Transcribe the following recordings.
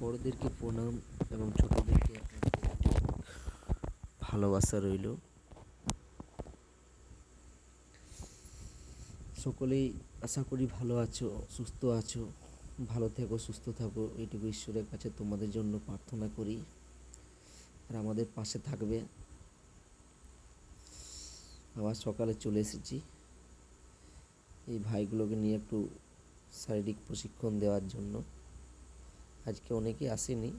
বড়দেরকে প্রণাম এবং ছোটদেরকে ভালোবাসা রইল। সকলেই আশা করি ভালো আছো, সুস্থ আছো। ভালো থেকো, সুস্থ থাকো, এইটুকু ঈশ্বরের কাছে তোমাদের জন্য প্রার্থনা করি। আর আমাদের পাশে থাকবে। আবার সকালে চলে এসেছি এই ভাইগুলোকে নিয়ে একটু শারীরিক প্রশিক্ষণ দেওয়ার জন্য। আজকে অনেকে আসেনি,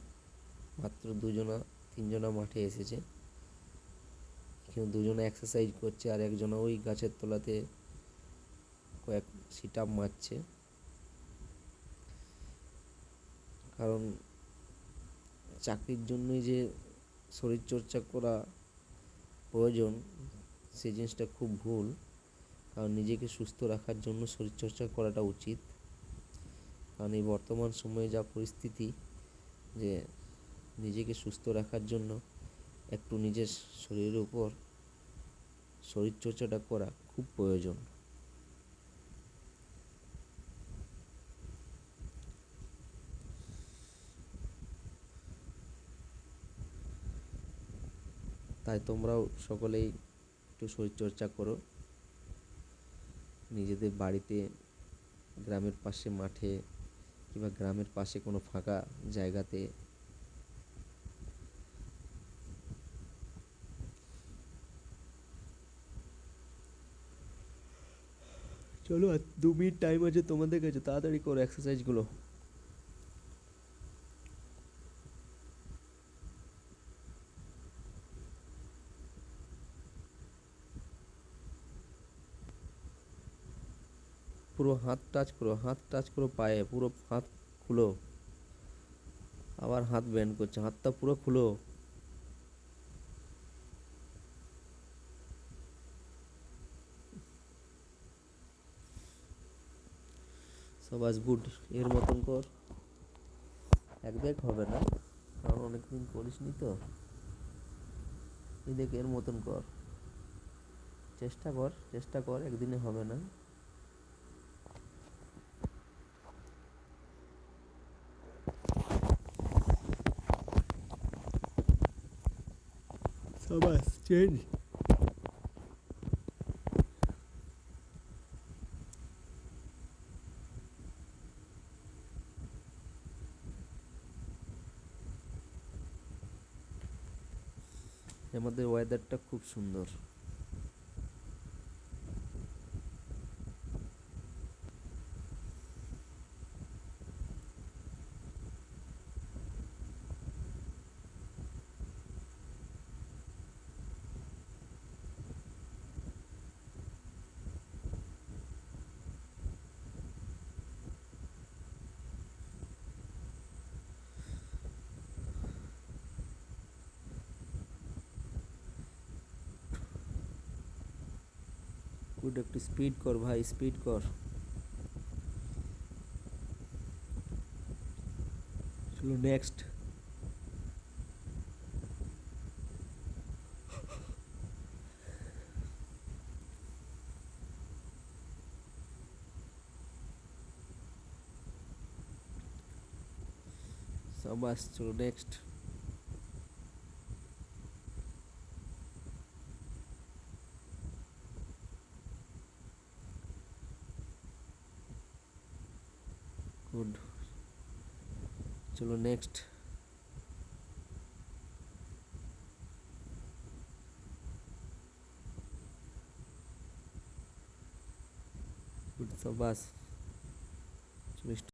মাত্র 2-3জনা মাঠে এসেছে। এখানে 2জনা এক্সারসাইজ করছে আর একজনা ওই গাছের তলাতে কয়েক সিট আপ মারছে। কারণ চাকরির জন্যই যে শরীরচর্চা করা প্রয়োজন সেই জিনিসটা খুব ভুল। কারণ নিজেকে সুস্থ রাখার জন্য শরীরচর্চা করাটা উচিত। কারণ এই বর্তমান সময়ে যা পরিস্থিতি, যে নিজেকে সুস্থ রাখার জন্য একটু নিজের শরীরের উপর শরীরচর্চাটা করা খুব প্রয়োজন। তাই তোমরাও সকলেই একটু শরীরচর্চা করো। নিজেদের বাড়িতে, গ্রামের পাশে মাঠে কিংবা গ্রামের পাশে কোনো ফাঁকা জায়গাতে। চলো, আর 2 মিনিট টাইম আছে তোমাদের কাছে, তাড়াতাড়ি করো এক্সারসাইজগুলো। পুরো হাত টাচ করো, হাত টাচ করো পায়ে, পুরো হাত খুলো। আবার হাত ব্যান্ড করছে, হাতটা পুরো খুলো। সবাস গুড। এর মতন কর। এক ব্যাগ হবে না, কারণ অনেকদিন করিসনি তো। এই দেখ, এর মতন কর, চেষ্টা কর, একদিনে হবে না। সবাস চেঞ্জ। আমাদের ওয়েদারটা খুব সুন্দর। গুড, একটু স্পিড কর ভাই, স্পিড কর। চলো নেক্সট। সবাস, চলো নেক্সট। গুড, চলো নেক্সট। গুড, সবাস। চলো